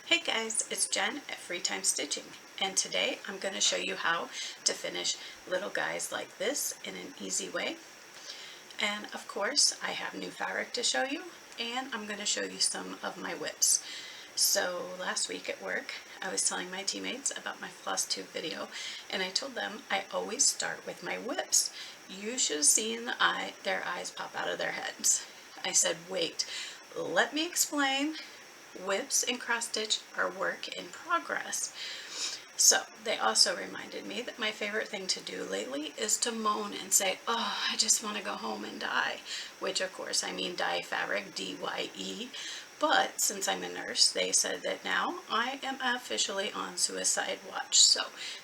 Hey guys, it's Jen at Free Time Stitching, and today I'm going to show you how to finish little guys like this in an easy way. And of course I have new fabric to show you, and I'm going to show you some of my whips. So last week at work I was telling my teammates about my Flosstube video, and I told them I always start with my whips. You should have seen their eyes pop out of their heads. I said, wait, let me explain. Whips and cross stitch are work in progress. So they also reminded me that my favorite thing to do lately is to moan and say, oh, I just want to go home and dye, which of course I mean dye fabric, D-Y-E. But since I'm a nurse, they said that now I am officially on suicide watch. So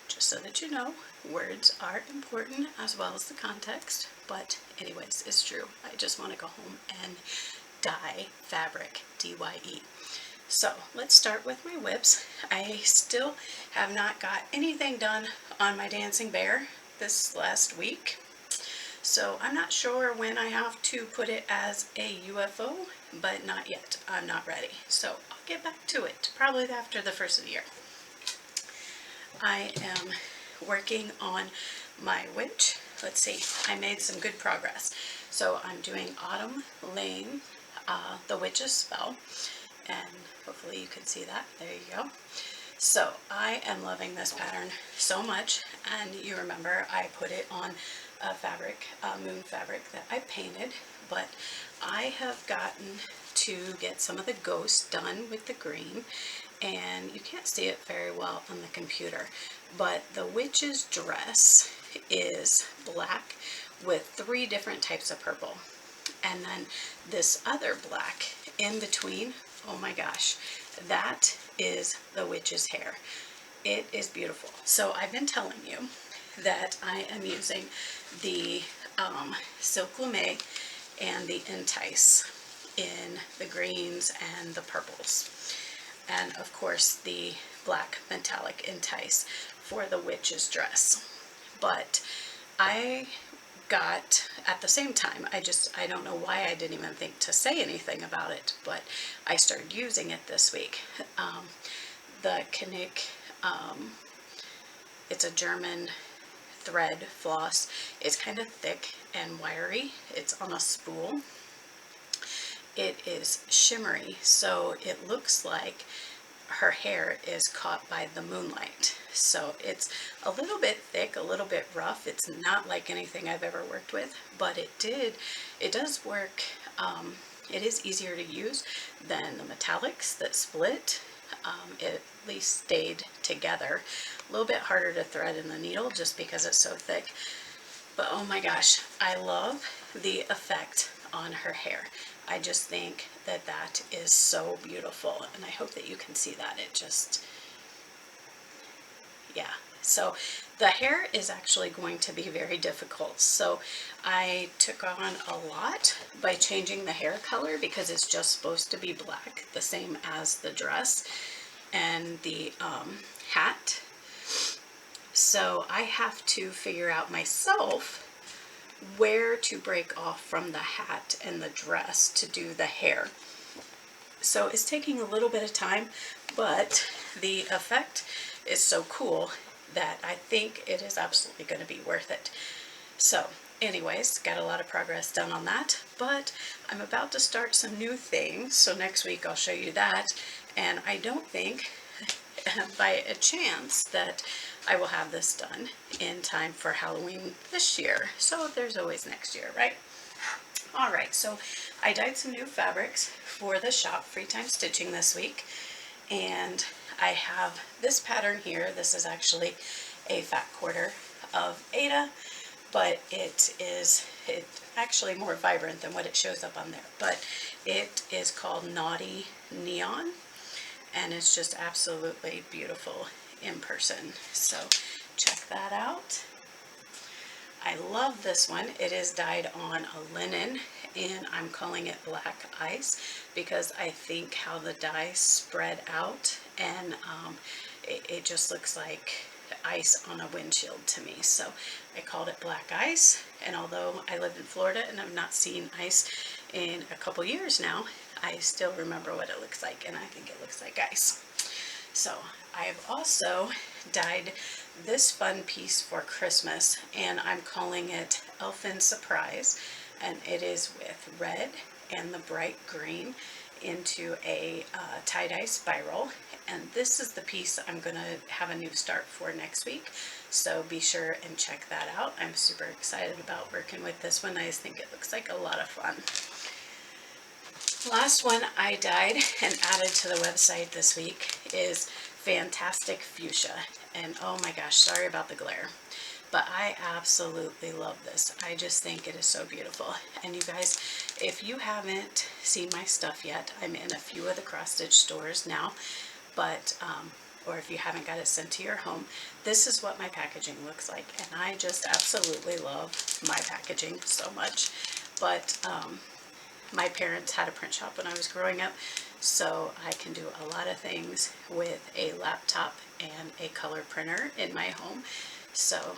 just so that you know, words are important as well as the context. But anyways, it's true. I just want to go home and dye fabric, D-Y-E. So let's start with my whips. I still have not got anything done on my dancing bear this last week. So I'm not sure when I have to put it as a UFO, but not yet. I'm not ready. So I'll get back to it probably after the first of the year. I am working on my witch. Let's see, I made some good progress. So I'm doing Autumn Lane, the witch's spell, and hopefully you can see that. There you go. So I am loving this pattern so much, and you remember I put it on a fabric, moon fabric that I painted, but I have gotten to get some of the ghosts done with the green, and you can't see it very well on the computer, but the witch's dress is black with 3 different types of purple, and then this other black in between. Oh my gosh, that is the witch's hair. It is beautiful. So I've been telling you that I am using the Silk Lame and the Entice in the greens and the purples, and of course the black metallic Entice for the witch's dress. But I got, at the same time, I don't know why I didn't even think to say anything about it, but I started using it this week. The Knick, it's a German thread floss. It's kind of thick and wiry. It's on a spool. It is shimmery, so it looks like her hair is caught by the moonlight. So it's a little bit thick, a little bit rough. It's not like anything I've ever worked with, but it does work. It is easier to use than the metallics that split. It at least stayed together. A little bit harder to thread in the needle just because it's so thick. But oh my gosh, I love the effect on her hair. I just think that that is so beautiful, and I hope that you can see that. It just, yeah. So the hair is actually going to be very difficult. So I took on a lot by changing the hair color because it's just supposed to be black, the same as the dress and the hat. So I have to figure out myself where to break off from the hat and the dress to do the hair. So it's taking a little bit of time, but the effect is so cool that I think it is absolutely going to be worth it. So anyways, got a lot of progress done on that, but I'm about to start some new things, so next week I'll show you that, and I don't think by a chance that I will have this done in time for Halloween this year. So there's always next year, right? Alright, so I dyed some new fabrics for the shop Free Time Stitching this week, and I have this pattern here. This is actually a fat quarter of Ada, but it's actually more vibrant than what it shows up on there, but it is called Naughty Neon, and it's just absolutely beautiful in person. So check that out. I love this one. It is dyed on a linen, and I'm calling it Black Ice because I think how the dye spread out, and it just looks like ice on a windshield to me. So I called it Black Ice, and although I live in Florida and I've not seen ice in a couple years now, I still remember what it looks like, and I think it looks like ice. So I've also dyed this fun piece for Christmas, and I'm calling it Elfin Surprise, and it is with red and the bright green into a tie-dye spiral. And this is the piece I'm going to have a new start for next week, so be sure and check that out. I'm super excited about working with this one. I just think it looks like a lot of fun. Last one I dyed and added to the website this week is Fantastic Fuchsia, and oh my gosh, sorry about the glare, but I absolutely love this. I just think it is so beautiful. And you guys, if you haven't seen my stuff yet, I'm in a few of the cross stitch stores now, but or if you haven't got it sent to your home, this is what my packaging looks like, and I just absolutely love my packaging so much. But my parents had a print shop when I was growing up, so I can do a lot of things with a laptop and a color printer in my home. So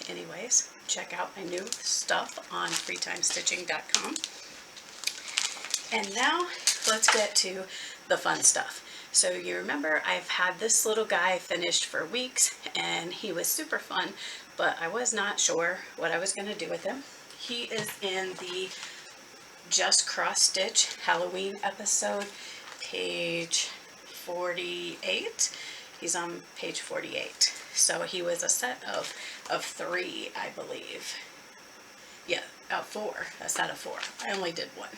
anyways, check out my new stuff on freetimestitching.com. And now let's get to the fun stuff. So you remember I've had this little guy finished for weeks, and he was super fun, but I was not sure what I was going to do with him. He is in the Just Cross Stitch Halloween episode, page 48. He's on page 48. So he was a set of 3, I believe. Yeah, 4, a set of 4. I only did 1,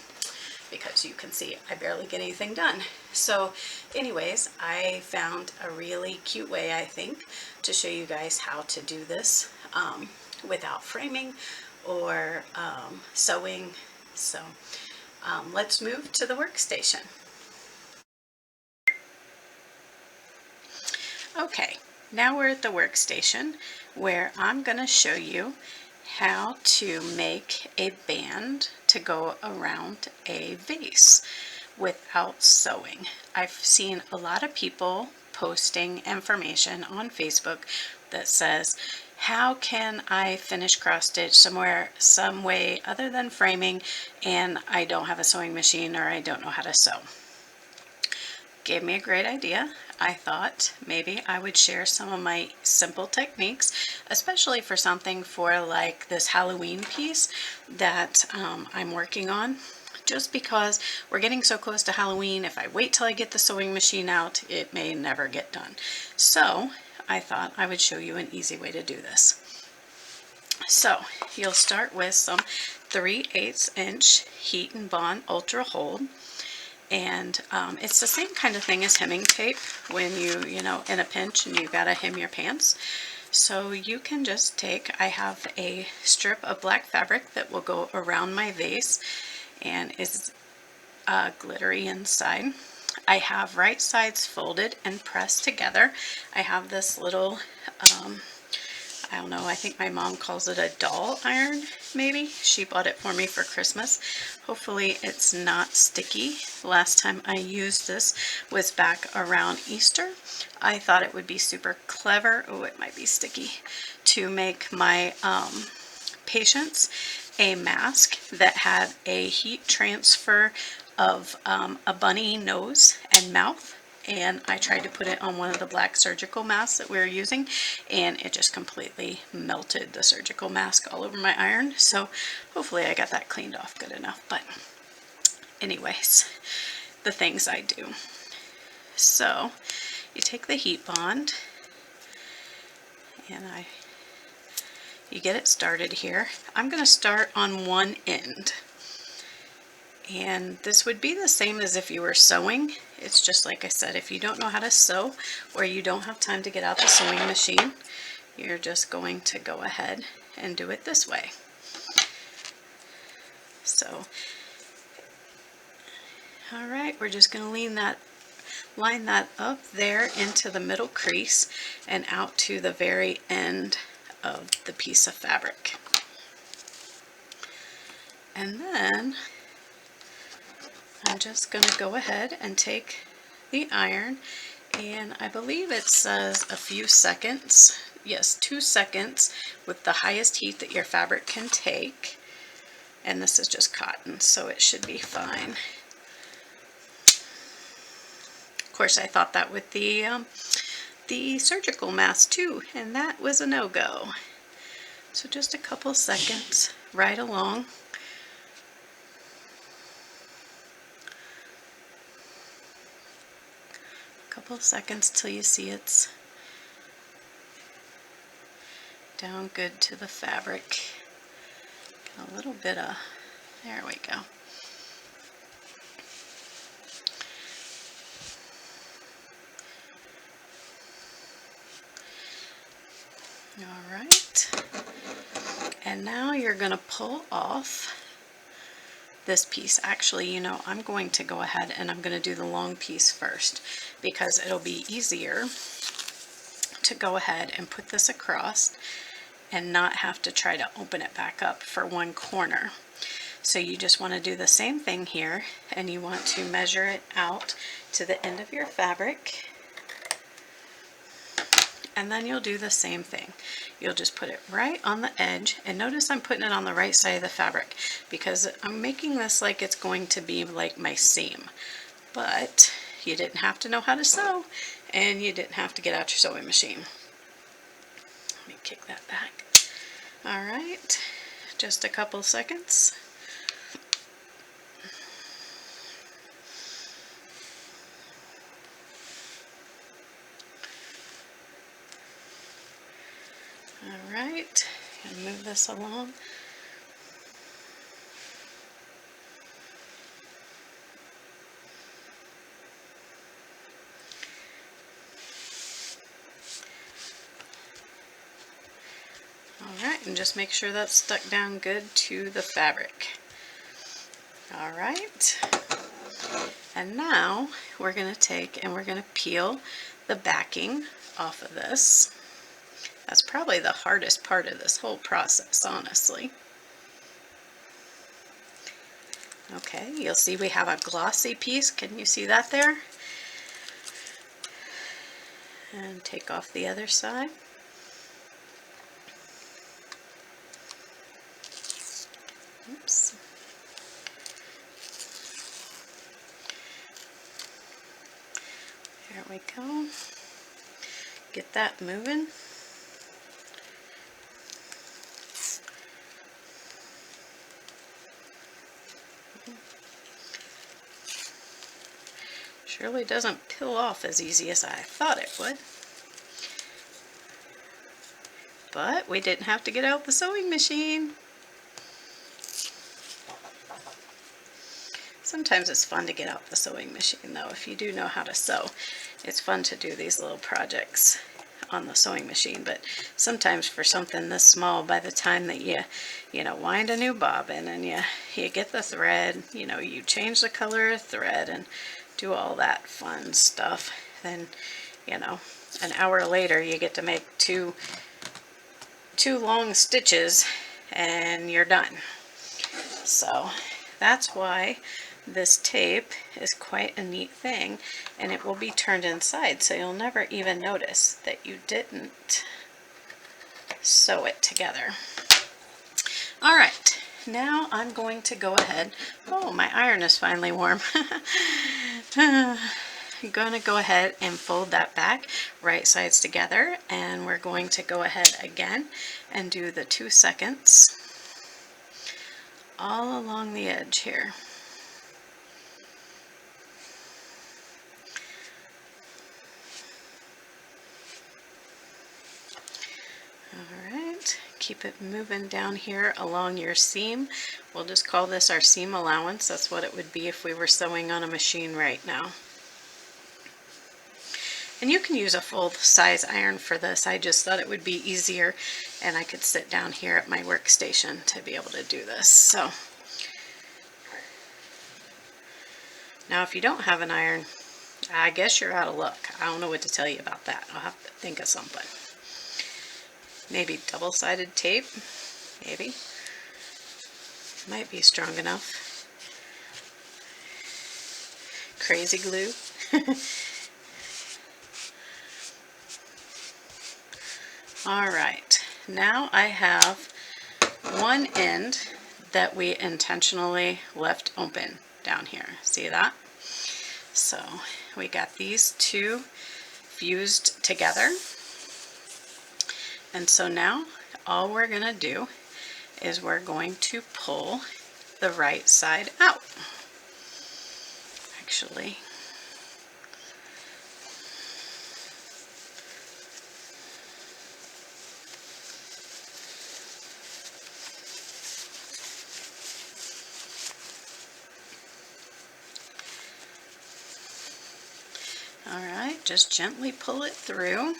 because you can see I barely get anything done. So anyways, I found a really cute way, I think, to show you guys how to do this without framing or sewing. So let's move to the workstation. Okay, now we're at the workstation where I'm going to show you how to make a band to go around a vase without sewing. I've seen a lot of people posting information on Facebook that says, how can I finish cross stitch some way other than framing, and I don't have a sewing machine or I don't know how to sew? Gave me a great idea. I thought maybe I would share some of my simple techniques, especially for something for like this Halloween piece that I'm working on. Just because we're getting so close to Halloween, if I wait till I get the sewing machine out, it may never get done. So I thought I would show you an easy way to do this. So you'll start with some 3/8 inch heat and bond ultra hold. And it's the same kind of thing as hemming tape when you know, in a pinch and you gotta hem your pants. So you can just take, I have a strip of black fabric that will go around my vase and is glittery inside. I have right sides folded and pressed together. I have this little, I don't know, I think my mom calls it a doll iron, maybe. She bought it for me for Christmas. Hopefully it's not sticky. Last time I used this was back around Easter. I thought it would be super clever, oh, it might be sticky, to make my patients a mask that had a heat transfer of a bunny nose and mouth. And I tried to put it on one of the black surgical masks that we were using, and it just completely melted the surgical mask all over my iron. So hopefully I got that cleaned off good enough. But anyways, the things I do. So you take the heat bond and you get it started here. I'm going to start on one end. And this would be the same as if you were sewing. It's just like I said, if you don't know how to sew or you don't have time to get out the sewing machine, you're just going to go ahead and do it this way. So, all right, we're just going to line that up there into the middle crease and out to the very end of the piece of fabric. And then I'm just going to go ahead and take the iron, and I believe it says a few seconds. Yes, 2 seconds with the highest heat that your fabric can take. And this is just cotton, so it should be fine. course, I thought that with the surgical mask too, and that was a no-go. So just a couple seconds right along. A couple seconds till you see it's down good to the fabric. Got a little bit of, there we go. All right, and now you're going to pull off this piece. Actually, you know, I'm going to go ahead and I'm going to do the long piece first because it'll be easier to go ahead and put this across and not have to try to open it back up for one corner. So you just want to do the same thing here, and you want to measure it out to the end of your fabric. And then you'll do the same thing. You'll just put it right on the edge, and notice I'm putting it on the right side of the fabric because I'm making this like it's going to be like my seam. But you didn't have to know how to sew, and you didn't have to get out your sewing machine. Let me kick that back. All right, just a couple seconds. All right, and move this along. All right, and just make sure that's stuck down good to the fabric. All right, and now we're going to take and we're going to peel the backing off of this. That's probably the hardest part of this whole process, honestly. Okay, you'll see we have a glossy piece. Can you see that there? And take off the other side. Oops. There we go. Get that moving. Surely doesn't peel off as easy as I thought it would. But we didn't have to get out the sewing machine. Sometimes it's fun to get out the sewing machine though, if you do know how to sew. It's fun to do these little projects on the sewing machine, but sometimes for something this small, by the time that you wind a new bobbin and you get the thread, you change the color of thread and do all that fun stuff, then an hour later you get to make two long stitches and you're done. So that's why this tape is quite a neat thing, and it will be turned inside, so you'll never even notice that you didn't sew it together. All right, now I'm going to go ahead. Oh, my iron is finally warm. I'm going to go ahead and fold that back, right sides together, and we're going to go ahead again and do the 2 seconds all along the edge here. Alright, keep it moving down here along your seam. We'll just call this our seam allowance. That's what it would be if we were sewing on a machine right now. And you can use a full-size iron for this. I just thought it would be easier and I could sit down here at my workstation to be able to do this. So now if you don't have an iron, I guess you're out of luck. I don't know what to tell you about that. I'll have to think of something. Maybe double-sided tape, maybe. Might be strong enough. Crazy glue. Alright, now I have one end that we intentionally left open down here. See that? So we got these two fused together. And so now all we're going to do is we're going to pull the right side out. Actually, all right, just gently pull it through.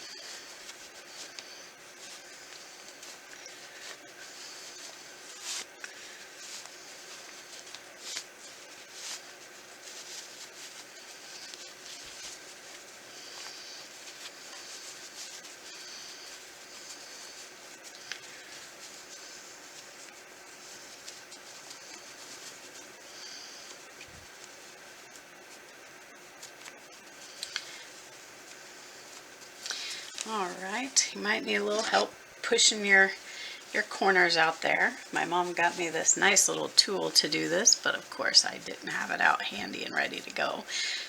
All right, you might need a little help pushing your corners out there. My mom got me this nice little tool to do this, but of course I didn't have it out handy and ready to go.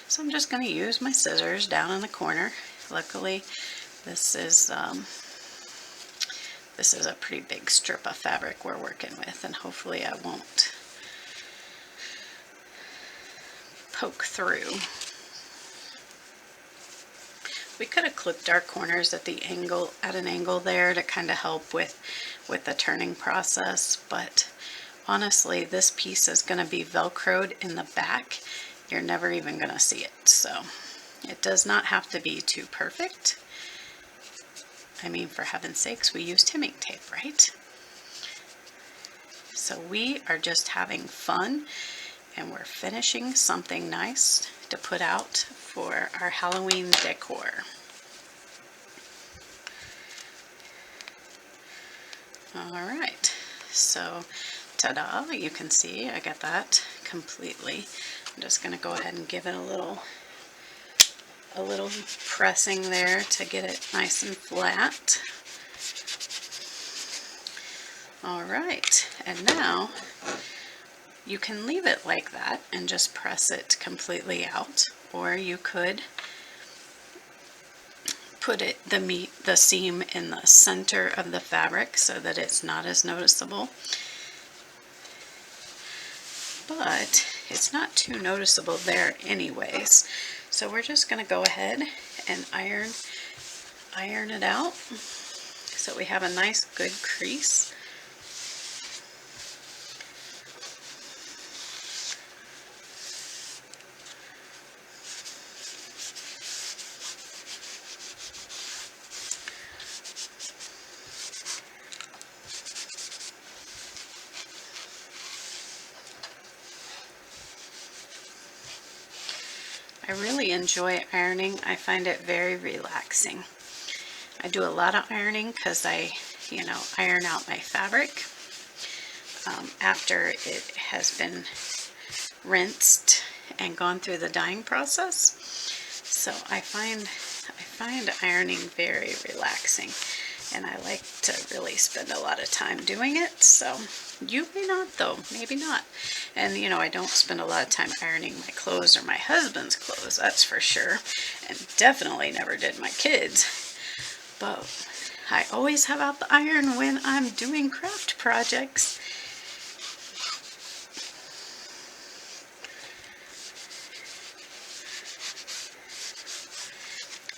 So I'm just going to use my scissors down in the corner. Luckily, this is a pretty big strip of fabric we're working with, and hopefully I won't poke through. We could have clipped our corners at an angle there to kind of help with the turning process, but honestly this piece is going to be velcroed in the back. You're never even going to see it, so it does not have to be too perfect. I mean, for heaven's sakes, we used hemming tape, right? So we are just having fun, and we're finishing something nice to put out for our Halloween decor. All right, so ta-da, you can see I got that completely. I'm just going to go ahead and give it a little pressing there to get it nice and flat. All right, and now you can leave it like that and just press it completely out, or you could put the seam in the center of the fabric so that it's not as noticeable. But it's not too noticeable there anyways. So we're just going to go ahead and iron it out so we have a nice good crease. I really enjoy ironing. I find it very relaxing. I do a lot of ironing because I, iron out my fabric after it has been rinsed and gone through the dyeing process. So I find ironing very relaxing, and I like to really spend a lot of time doing it. So you may not, though, maybe not. And I don't spend a lot of time ironing my clothes or my husband's clothes, that's for sure, and definitely never did my kids. But I always have out the iron when I'm doing craft projects.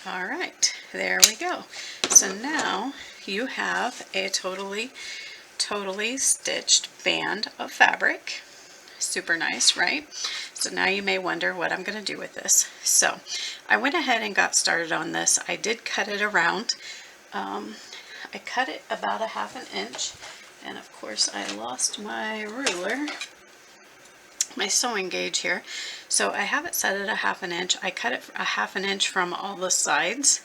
All right, there we go. So now you have a totally stitched band of fabric. Super nice, right? So now you may wonder what I'm going to do with this. So I went ahead and got started on this. I did cut it around. I cut it about 1/2 inch, and of course I lost my ruler, my sewing gauge here. So I have it set at 1/2 inch. I cut it 1/2 inch from all the sides,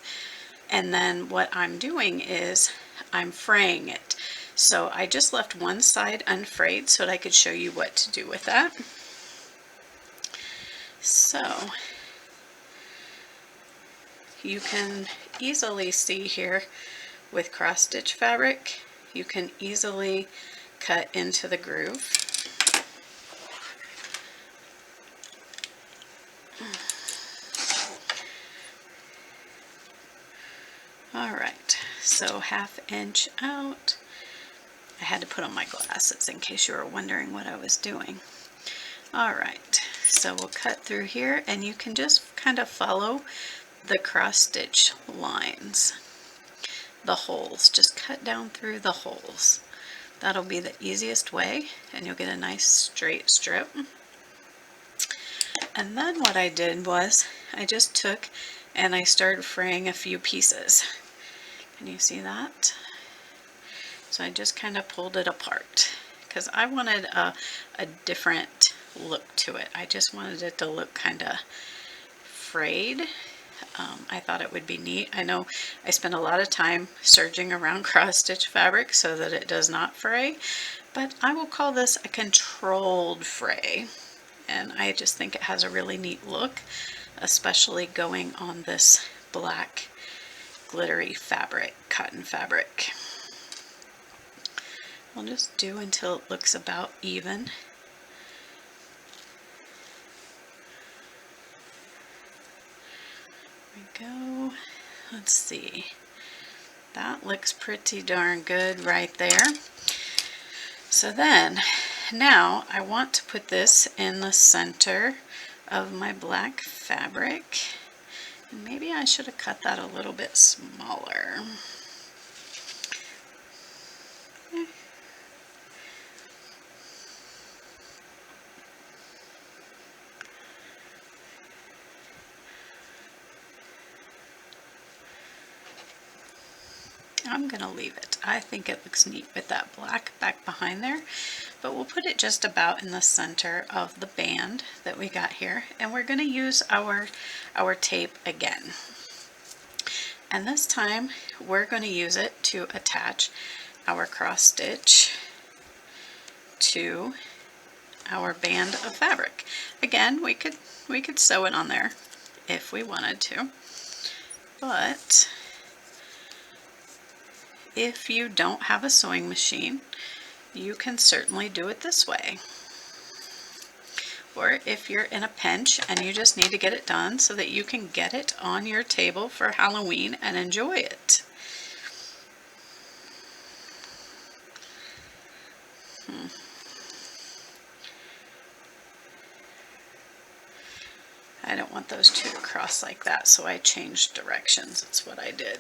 and then what I'm doing is I'm fraying it. So I just left one side unfrayed so that I could show you what to do with that. So you can easily see here with cross stitch fabric, you can easily cut into the groove. All right, so 1/2 inch out. I had to put on my glasses in case you were wondering what I was doing. All right, so we'll cut through here, and you can just kind of follow the cross stitch lines, the holes. Just cut down through the holes. That'll be the easiest way, and you'll get a nice straight strip. And then what I did was I just took and I started fraying a few pieces. Can you see that? So I just kind of pulled it apart because I wanted a different look to it. I just wanted it to look kind of frayed. I thought it would be neat. I know I spend a lot of time serging around cross stitch fabric so that it does not fray, but I will call this a controlled fray. And I just think it has a really neat look, especially going on this black glittery fabric, cotton fabric. We'll just do until it looks about even. There we go. Let's see. That looks pretty darn good right there. So then, now I want to put this in the center of my black fabric. And maybe I should have cut that a little bit smaller. I'm gonna leave it. I think it looks neat with that black back behind there, but we'll put it just about in the center of the band that we got here, and we're gonna use our tape again. And this time we're going to use it to attach our cross stitch to our band of fabric. Again, we could sew it on there if we wanted to, but if you don't have a sewing machine, you can certainly do it this way. Or if you're in a pinch and you just need to get it done so that you can get it on your table for Halloween and enjoy it. I don't want those two to cross like that, so I changed directions. That's what I did.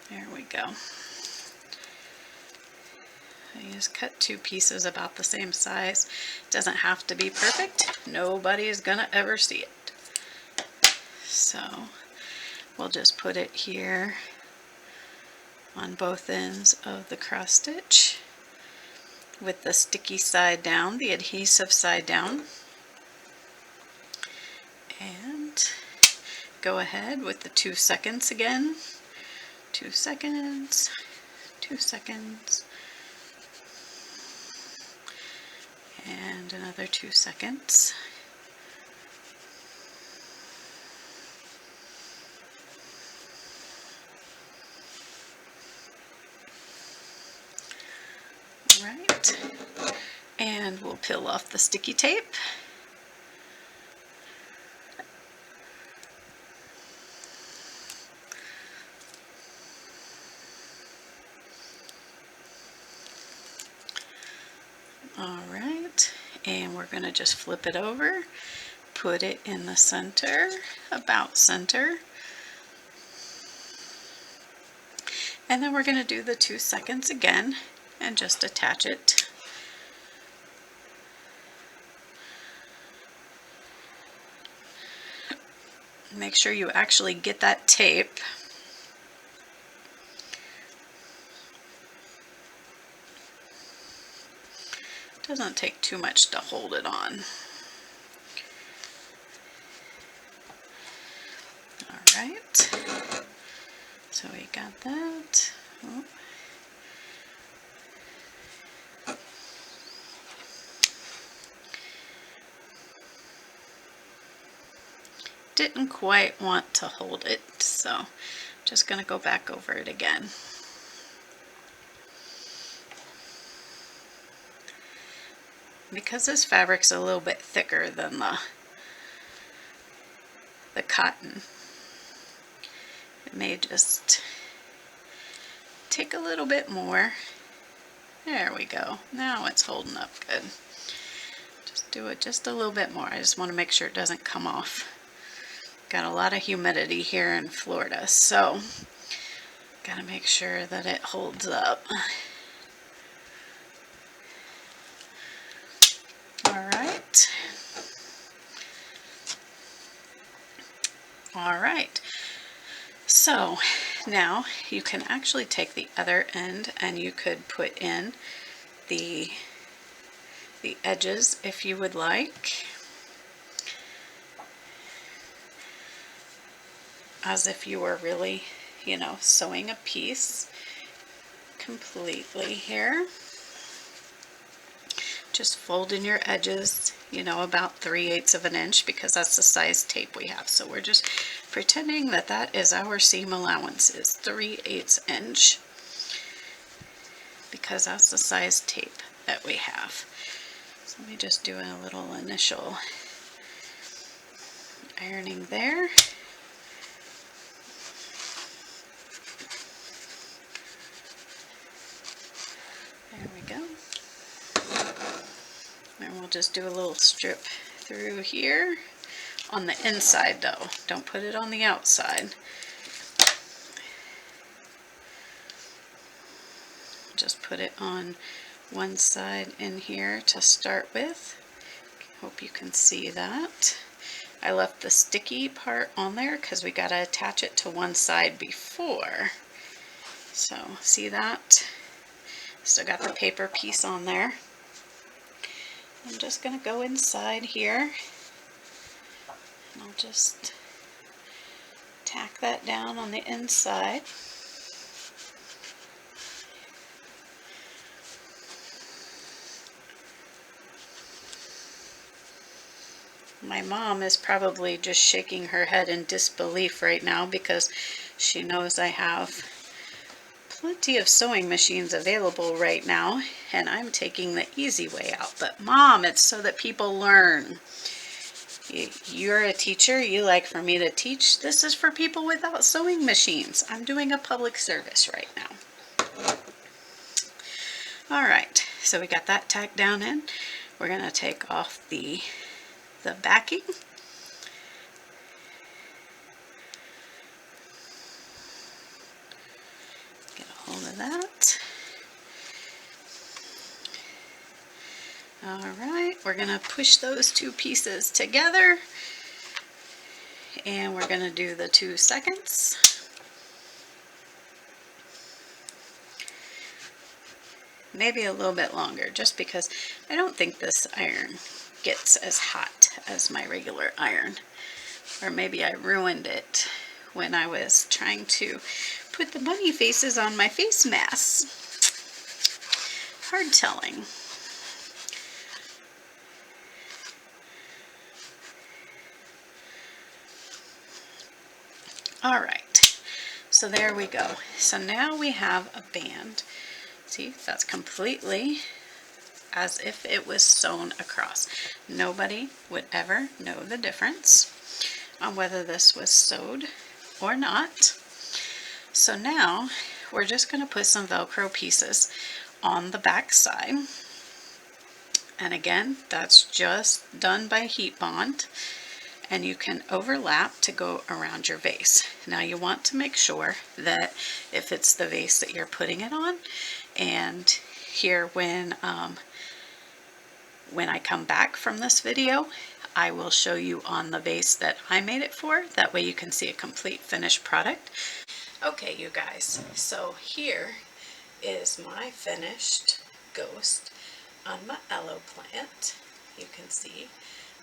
There we go. I just cut two pieces about the same size. It doesn't have to be perfect. Nobody is gonna ever see it. So we'll just put it here on both ends of the cross stitch with the sticky side down, the adhesive side down. And go ahead with the 2 seconds again. 2 seconds, 2 seconds. And another 2 seconds. Right, and we'll peel off the sticky tape. All right, and we're going to just flip it over, put it in the center, about center, and then we're going to do the 2 seconds again and just attach it. Make sure you actually get that tape. It doesn't take too much to hold it on. All right, so we got that. Oh. Didn't quite want to hold it, so just going to go back over it again. Because this fabric's a little bit thicker than the cotton. It may just take a little bit more. There we go. Now it's holding up good. Just do it just a little bit more. I just want to make sure it doesn't come off. Got a lot of humidity here in Florida, so got to make sure that it holds up. Alright. Alright. So now you can actually take the other end and you could put in the edges if you would like, as if you were really, you know, sewing a piece completely here. Just fold in your edges, you know, about 3/8 of an inch, because that's the size tape we have. So we're just pretending that that is our seam allowance, is 3/8 inch, because that's the size tape that we have. So let me just do a little initial ironing there. There we go. And we'll just do a little strip through here on the inside though. Don't put it on the outside. Just put it on one side in here to start with. Hope you can see that. I left the sticky part on there because we got to attach it to one side before. So see that? Still got the paper piece on there. I'm just going to go inside here, and I'll just tack that down on the inside. My mom is probably just shaking her head in disbelief right now because she knows I have plenty of sewing machines available right now, and I'm taking the easy way out. But Mom, it's so that people learn. You're a teacher. You like for me to teach. This is for people without sewing machines. I'm doing a public service right now. All right, so we got that tacked down in. We're going to take off the backing. Get a hold of that. All right, we're going to push those two pieces together, and we're going to do the 2 seconds. Maybe a little bit longer, just because I don't think this iron gets as hot as my regular iron. Or maybe I ruined it when I was trying to put the bunny faces on my face masks. Hard telling. All right, so there we go. So now we have a band. See, that's completely as if it was sewn across. Nobody would ever know the difference on whether this was sewed or not. So now we're just going to put some Velcro pieces on the back side. And again, that's just done by heat bond. And you can overlap to go around your vase. Now you want to make sure that if it's the vase that you're putting it on, and here when I come back from this video, I will show you on the vase that I made it for. That way you can see a complete finished product. Okay, you guys, so here is my finished ghost on my aloe plant. You can see,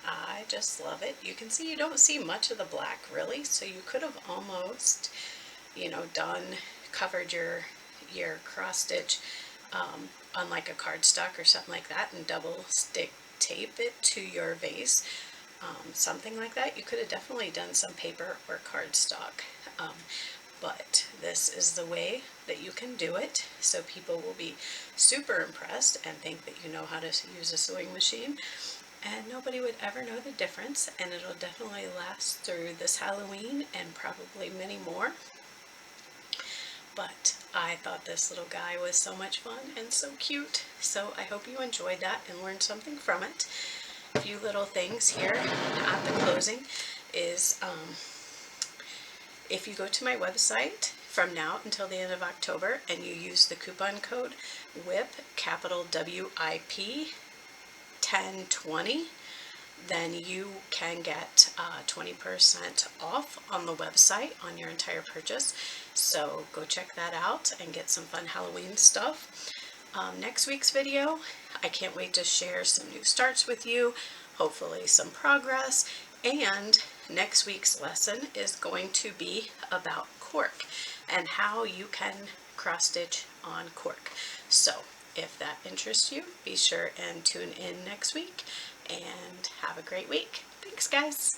I just love it. You can see you don't see much of the black really, so you could have almost, you know, covered your cross stitch on like a cardstock or something like that, and double stick tape it to your vase, something like that. You could have definitely done some paper or cardstock, but this is the way that you can do it, so people will be super impressed and think that you know how to use a sewing machine. and nobody would ever know the difference, and it'll definitely last through this Halloween and probably many more. But I thought this little guy was so much fun and so cute, so I hope you enjoyed that and learned something from it. A few little things here at the closing is if you go to my website from now until the end of October and you use the coupon code WIP, capital WIP 1020, then you can get 20% off on the website on your entire purchase. So go check that out and get some fun Halloween stuff. Next week's video, I can't wait to share some new starts with you, hopefully some progress, and next week's lesson is going to be about cork and how you can cross stitch on cork. So if that interests you, be sure and tune in next week and have a great week. Thanks, guys.